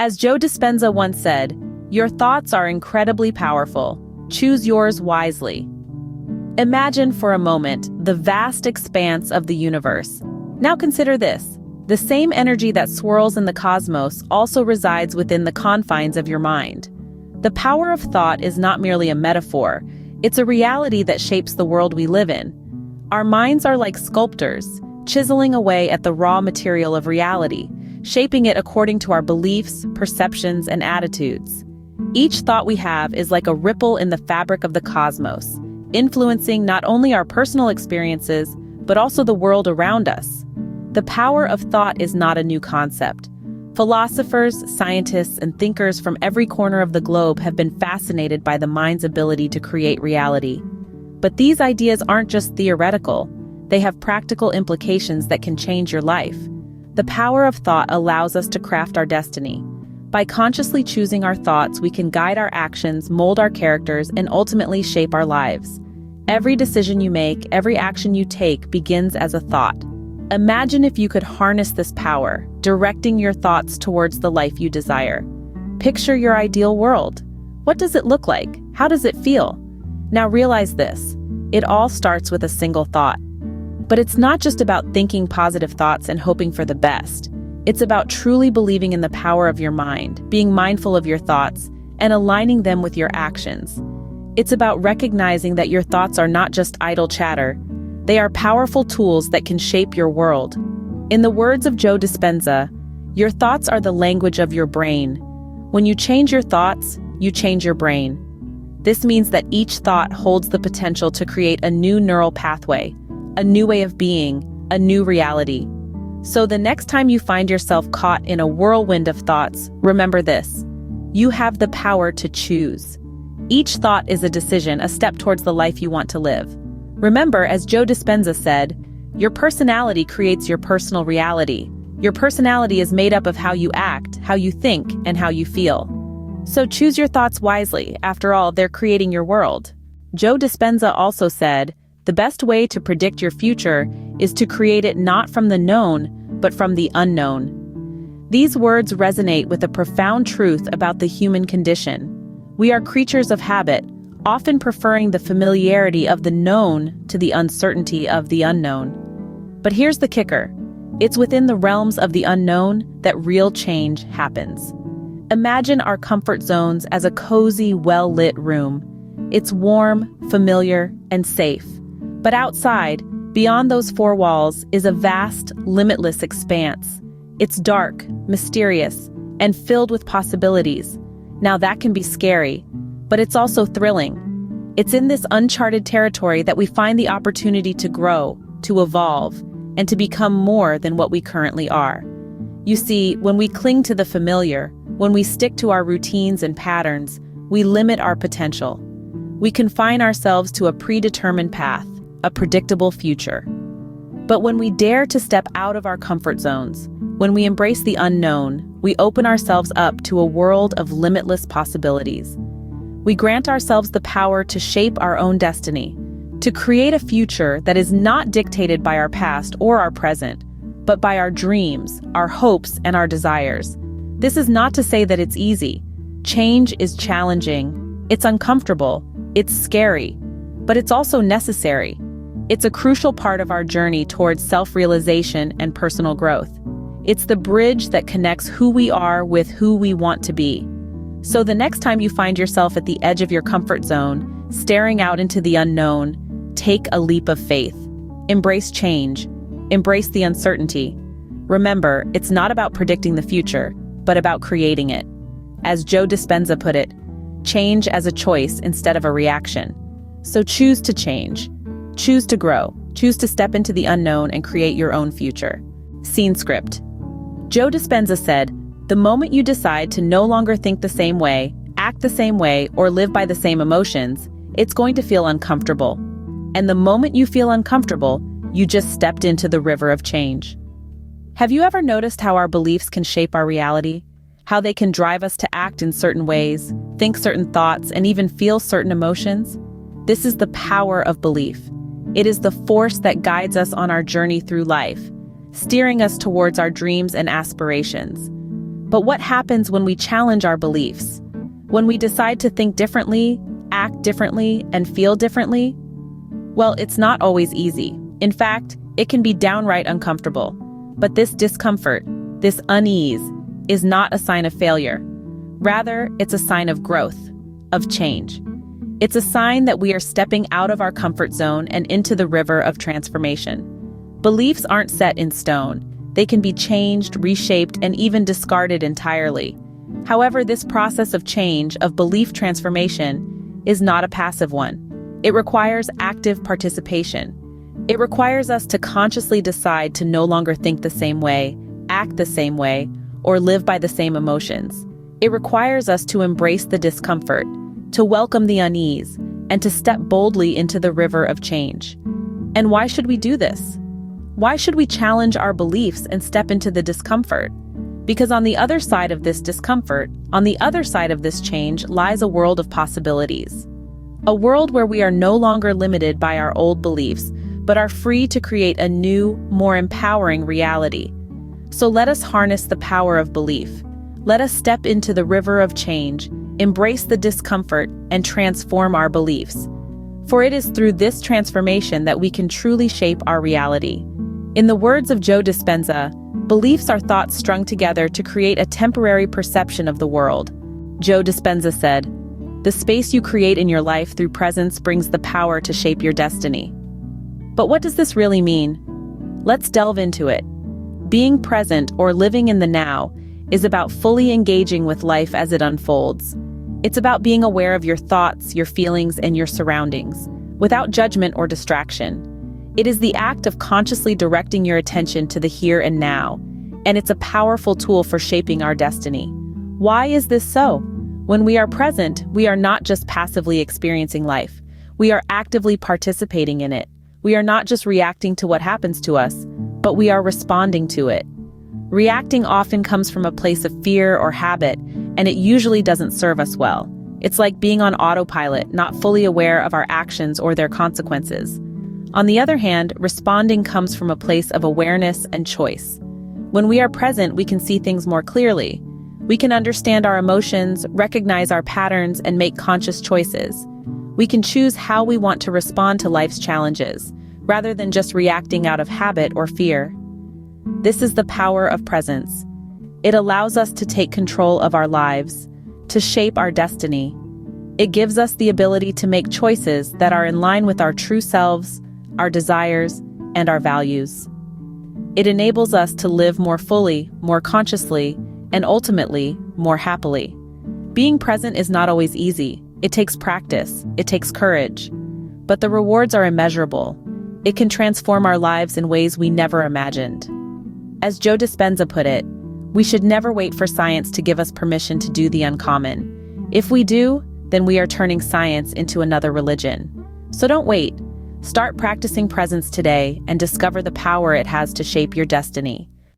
As Joe Dispenza once said, your thoughts are incredibly powerful. Choose yours wisely. Imagine for a moment the vast expanse of the universe. Now consider this. The same energy that swirls in the cosmos also resides within the confines of your mind. The power of thought is not merely a metaphor, it's a reality that shapes the world we live in. Our minds are like sculptors, chiseling away at the raw material of reality, shaping it according to our beliefs, perceptions, and attitudes. Each thought we have is like a ripple in the fabric of the cosmos, influencing not only our personal experiences, but also the world around us. The power of thought is not a new concept. Philosophers, scientists, and thinkers from every corner of the globe have been fascinated by the mind's ability to create reality. But these ideas aren't just theoretical. They have practical implications that can change your life. The power of thought allows us to craft our destiny. By consciously choosing our thoughts, we can guide our actions, mold our characters, and ultimately shape our lives. Every decision you make, every action you take begins as a thought. Imagine if you could harness this power, directing your thoughts towards the life you desire. Picture your ideal world. What does it look like? How does it feel? Now realize this. It all starts with a single thought. But it's not just about thinking positive thoughts and hoping for the best. It's about truly believing in the power of your mind, being mindful of your thoughts, and aligning them with your actions. It's about recognizing that your thoughts are not just idle chatter. They are powerful tools that can shape your world. In the words of Joe Dispenza, your thoughts are the language of your brain. When you change your thoughts, you change your brain. This means that each thought holds the potential to create a new neural pathway, a new way of being, a new reality. So the next time you find yourself caught in a whirlwind of thoughts, remember this. You have the power to choose. Each thought is a decision, a step towards the life you want to live. Remember, as Joe Dispenza said, your personality creates your personal reality. Your personality is made up of how you act, how you think, and how you feel. So choose your thoughts wisely. After all, they're creating your world. Joe Dispenza also said, the best way to predict your future is to create it not from the known, but from the unknown. These words resonate with a profound truth about the human condition. We are creatures of habit, often preferring the familiarity of the known to the uncertainty of the unknown. But here's the kicker. It's within the realms of the unknown that real change happens. Imagine our comfort zones as a cozy, well-lit room. It's warm, familiar, and safe. But outside, beyond those four walls, is a vast, limitless expanse. It's dark, mysterious, and filled with possibilities. Now that can be scary, but it's also thrilling. It's in this uncharted territory that we find the opportunity to grow, to evolve, and to become more than what we currently are. You see, when we cling to the familiar, when we stick to our routines and patterns, we limit our potential. We confine ourselves to a predetermined path, a predictable future. But when we dare to step out of our comfort zones, when we embrace the unknown, we open ourselves up to a world of limitless possibilities. We grant ourselves the power to shape our own destiny, to create a future that is not dictated by our past or our present, but by our dreams, our hopes, and our desires. This is not to say that it's easy. Change is challenging, it's uncomfortable, it's scary, but it's also necessary. It's a crucial part of our journey towards self-realization and personal growth. It's the bridge that connects who we are with who we want to be. So the next time you find yourself at the edge of your comfort zone, staring out into the unknown, take a leap of faith. Embrace change. Embrace the uncertainty. Remember, it's not about predicting the future, but about creating it. As Joe Dispenza put it, change as a choice instead of a reaction. So choose to change. Choose to grow. Choose to step into the unknown and create your own future. Scene script. Joe Dispenza said, the moment you decide to no longer think the same way, act the same way, or live by the same emotions, it's going to feel uncomfortable. And the moment you feel uncomfortable, you just stepped into the river of change. Have you ever noticed how our beliefs can shape our reality? How they can drive us to act in certain ways, think certain thoughts, and even feel certain emotions? This is the power of belief. It is the force that guides us on our journey through life, steering us towards our dreams and aspirations. But what happens when we challenge our beliefs? When we decide to think differently, act differently, and feel differently? Well, it's not always easy. In fact, it can be downright uncomfortable. But this discomfort, this unease, is not a sign of failure. Rather, it's a sign of growth, of change. It's a sign that we are stepping out of our comfort zone and into the river of transformation. Beliefs aren't set in stone. They can be changed, reshaped, and even discarded entirely. However, this process of change, of belief transformation, is not a passive one. It requires active participation. It requires us to consciously decide to no longer think the same way, act the same way, or live by the same emotions. It requires us to embrace the discomfort, to welcome the unease, and to step boldly into the river of change. And why should we do this? Why should we challenge our beliefs and step into the discomfort? Because on the other side of this discomfort, on the other side of this change, lies a world of possibilities. A world where we are no longer limited by our old beliefs, but are free to create a new, more empowering reality. So let us harness the power of belief. Let us step into the river of change, embrace the discomfort, and transform our beliefs. For it is through this transformation that we can truly shape our reality. In the words of Joe Dispenza, beliefs are thoughts strung together to create a temporary perception of the world. Joe Dispenza said, "The space you create in your life through presence brings the power to shape your destiny." But what does this really mean? Let's delve into it. Being present, or living in the now, is about fully engaging with life as it unfolds. It's about being aware of your thoughts, your feelings, and your surroundings, without judgment or distraction. It is the act of consciously directing your attention to the here and now, and it's a powerful tool for shaping our destiny. Why is this so? When we are present, we are not just passively experiencing life. We are actively participating in it. We are not just reacting to what happens to us, but we are responding to it. Reacting often comes from a place of fear or habit, and it usually doesn't serve us well. It's like being on autopilot, not fully aware of our actions or their consequences. On the other hand, responding comes from a place of awareness and choice. When we are present, we can see things more clearly. We can understand our emotions, recognize our patterns, and make conscious choices. We can choose how we want to respond to life's challenges, rather than just reacting out of habit or fear. This is the power of presence. It allows us to take control of our lives, to shape our destiny. It gives us the ability to make choices that are in line with our true selves, our desires, and our values. It enables us to live more fully, more consciously, and ultimately, more happily. Being present is not always easy. It takes practice. It takes courage. But the rewards are immeasurable. It can transform our lives in ways we never imagined. As Joe Dispenza put it, we should never wait for science to give us permission to do the uncommon. If we do, then we are turning science into another religion. So don't wait. Start practicing presence today and discover the power it has to shape your destiny.